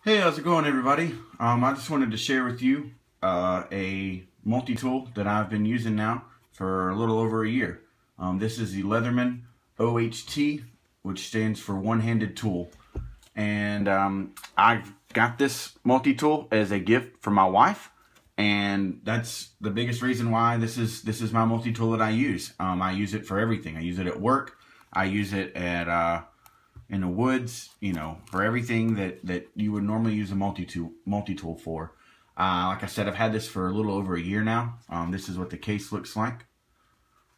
Hey, how's it going, everybody? I just wanted to share with you a multi-tool that I've been using now for a little over a year. This is the Leatherman OHT, which stands for one-handed tool. And I've got this multi-tool as a gift from my wife, and that's the biggest reason why this is my multi-tool that I use. I use it for everything. I use it at work. I use it at in the woods, you know, for everything that you would normally use a multi-tool for. Like I said, I've had this for a little over a year now. This is what the case looks like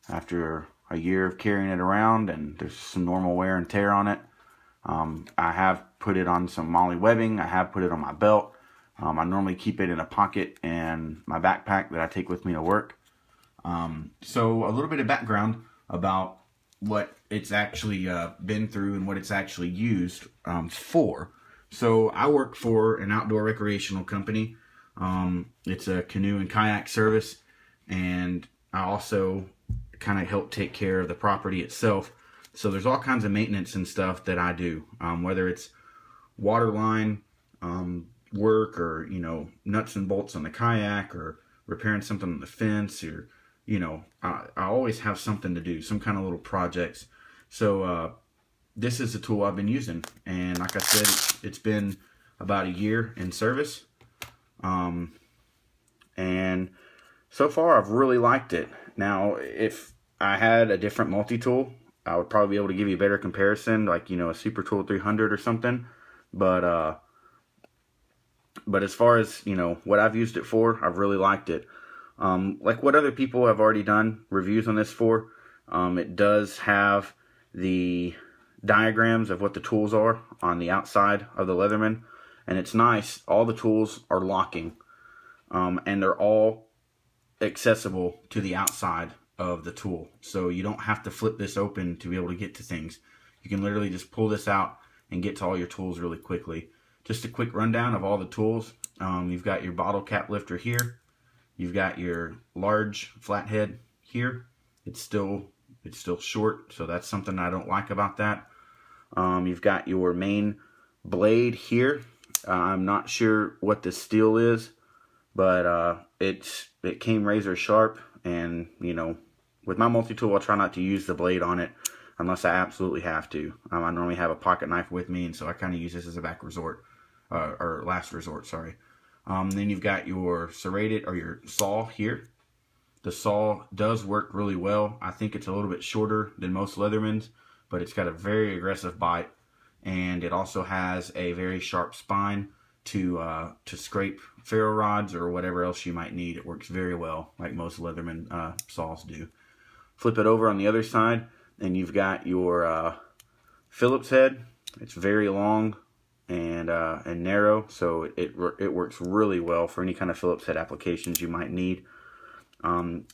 after a year of carrying it around, and there's some normal wear and tear on it. I have put it on some MOLLE webbing. I have put it on my belt. I normally keep it in a pocket in my backpack that I take with me to work. So a little bit of background about what it's actually been through and what it's actually used for. So I work for an outdoor recreational company. It's a canoe and kayak service, and I also kind of help take care of the property itself. So there's all kinds of maintenance and stuff that I do, whether it's water line work, or you know, nuts and bolts on the kayak, or repairing something on the fence, or you know, I always have something to do, some kind of little projects. So this is the tool I've been using, and like I said, it's been about a year in service, and so far I've really liked it. Now, if I had a different multi-tool, I would probably be able to give you a better comparison, like, you know, a Super Tool 300 or something. But as far as, you know, what I've used it for, I've really liked it. Like what other people have already done reviews on this for, it does have the diagrams of what the tools are on the outside of the Leatherman, and it's nice. All the tools are locking, and they're all accessible to the outside of the tool, so you don't have to flip this open to be able to get to things. You can literally just pull this out and get to all your tools really quickly. Just a quick rundown of all the tools. You've got your bottle cap lifter here. You've got your large flathead here. It's still short, so that's something I don't like about that. You've got your main blade here. I'm not sure what the steel is, but it came razor sharp, and you know, with my multi-tool, I'll try not to use the blade on it unless I absolutely have to. I normally have a pocket knife with me, and so I kind of use this as a back resort, or last resort, sorry. Then you've got your serrated, or your saw here. The saw does work really well. I think it's a little bit shorter than most Leathermans, but it's got a very aggressive bite, and it also has a very sharp spine to scrape ferro rods or whatever else you might need. It works very well, like most Leatherman saws do. Flip it over on the other side, and you've got your Phillips head. It's very long and narrow, so it works really well for any kind of Phillips head applications you might need.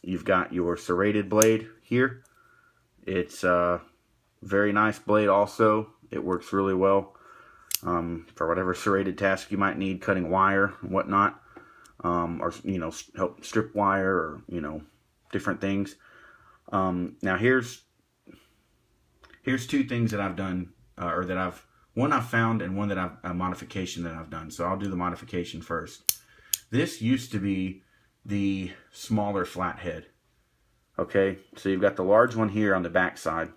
You've got your serrated blade here. It's a very nice blade also. It works really well for whatever serrated task you might need, cutting wire and whatnot, or you know, help strip wire, or you know, different things. Now here's two things that I've done, or that one I've found, and one that a modification that I've done. So I'll do the modification first. This used to be the smaller flathead. Okay, so you've got the large one here on the back side,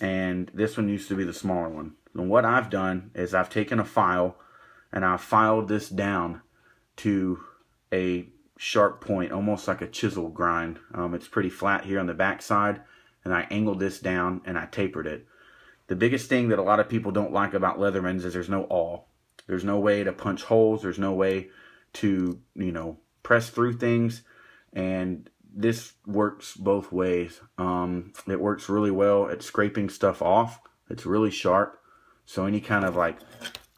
and this one used to be the smaller one. And what I've done is I've taken a file, and I've filed this down to a sharp point, almost like a chisel grind. It's pretty flat here on the back side, and I angled this down and I tapered it. The biggest thing that a lot of people don't like about Leathermans is there's no awl. There's no way to punch holes. There's no way to, you know, press through things, and this works both ways. It works really well at scraping stuff off. It's really sharp, so any kind of like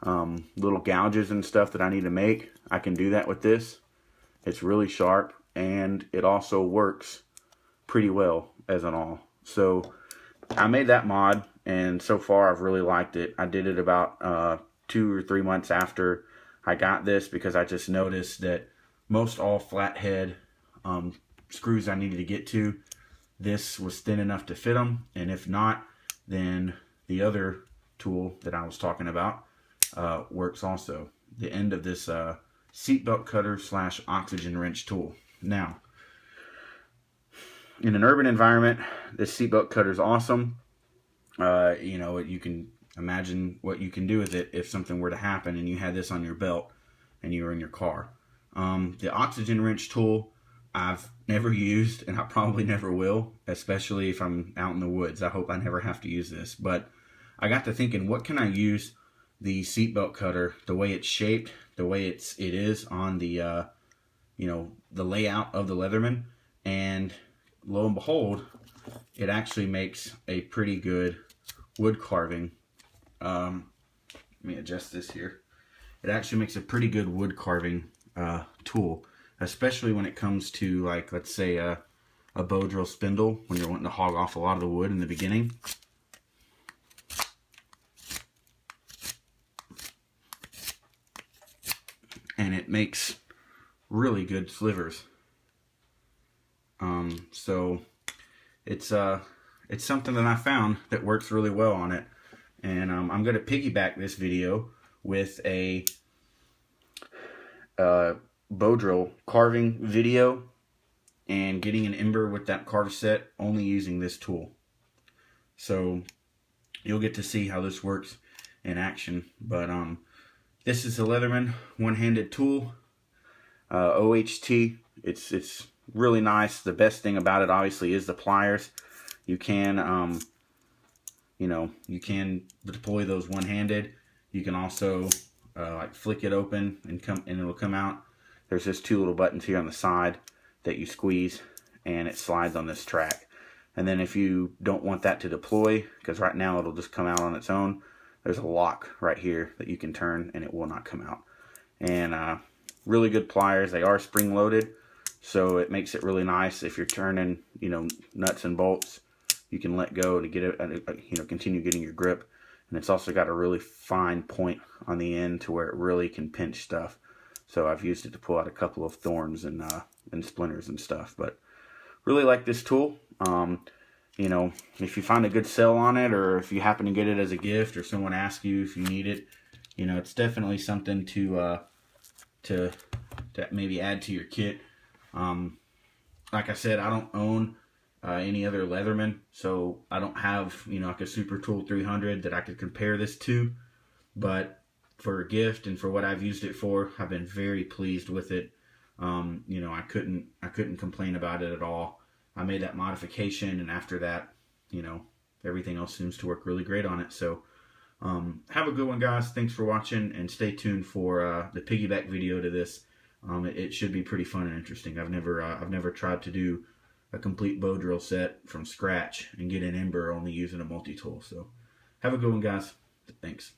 little gouges and stuff that I need to make, I can do that with this. It's really sharp, and it also works pretty well as an awl. So I made that mod, and so far I've really liked it. I did it about 2 or 3 months after I got this, because I just noticed that most all flathead screws I needed to get to, this was thin enough to fit them, and if not, then the other tool that I was talking about works also. The end of this seatbelt cutter / oxygen wrench tool. Now, in an urban environment, this seatbelt cutter is awesome. You know, you can imagine what you can do with it if something were to happen and you had this on your belt and you were in your car. The oxygen wrench tool I've never used, and I probably never will, especially if I'm out in the woods. I hope I never have to use this. But I got to thinking, what can I use the seatbelt cutter, the way it's shaped, the way it is on the you know, the layout of the Leatherman, and lo and behold, it actually makes a pretty good wood carving. Let me adjust this here. It actually makes a pretty good wood carving tool, especially when it comes to, like, let's say a bow drill spindle, when you're wanting to hog off a lot of the wood in the beginning. And it makes really good slivers. So it's something that I found that works really well on it. And I'm going to piggyback this video with a bow drill carving video and getting an ember with that carve set, only using this tool. So you'll get to see how this works in action. But this is the Leatherman one-handed tool, OHT. It's really nice. The best thing about it, obviously, is the pliers. You can you know, you can deploy those one-handed. You can also like flick it open and it'll come out. There's just two little buttons here on the side that you squeeze, and it slides on this track. And then if you don't want that to deploy, because right now it'll just come out on its own, there's a lock right here that you can turn and it will not come out. And really good pliers. They are spring loaded, so it makes it really nice if you're turning, you know, nuts and bolts. You can let go to get it, you know, continue getting your grip. And it's also got a really fine point on the end to where it really can pinch stuff. So I've used it to pull out a couple of thorns and splinters and stuff. But really like this tool. You know, if you find a good sell on it, or if you happen to get it as a gift, or someone asks you if you need it, you know, it's definitely something to maybe add to your kit. Like I said, I don't own any other Leatherman, so I don't have, you know, like a Super Tool 300 that I could compare this to. But for a gift and for what I've used it for, I've been very pleased with it. You know, I couldn't complain about it at all. I made that modification, and after that, you know, everything else seems to work really great on it. So have a good one, guys. Thanks for watching, and stay tuned for the piggyback video to this. It should be pretty fun and interesting. I've never tried to do a complete bow drill set from scratch and get an ember only using a multi-tool. So have a good one, guys. Thanks.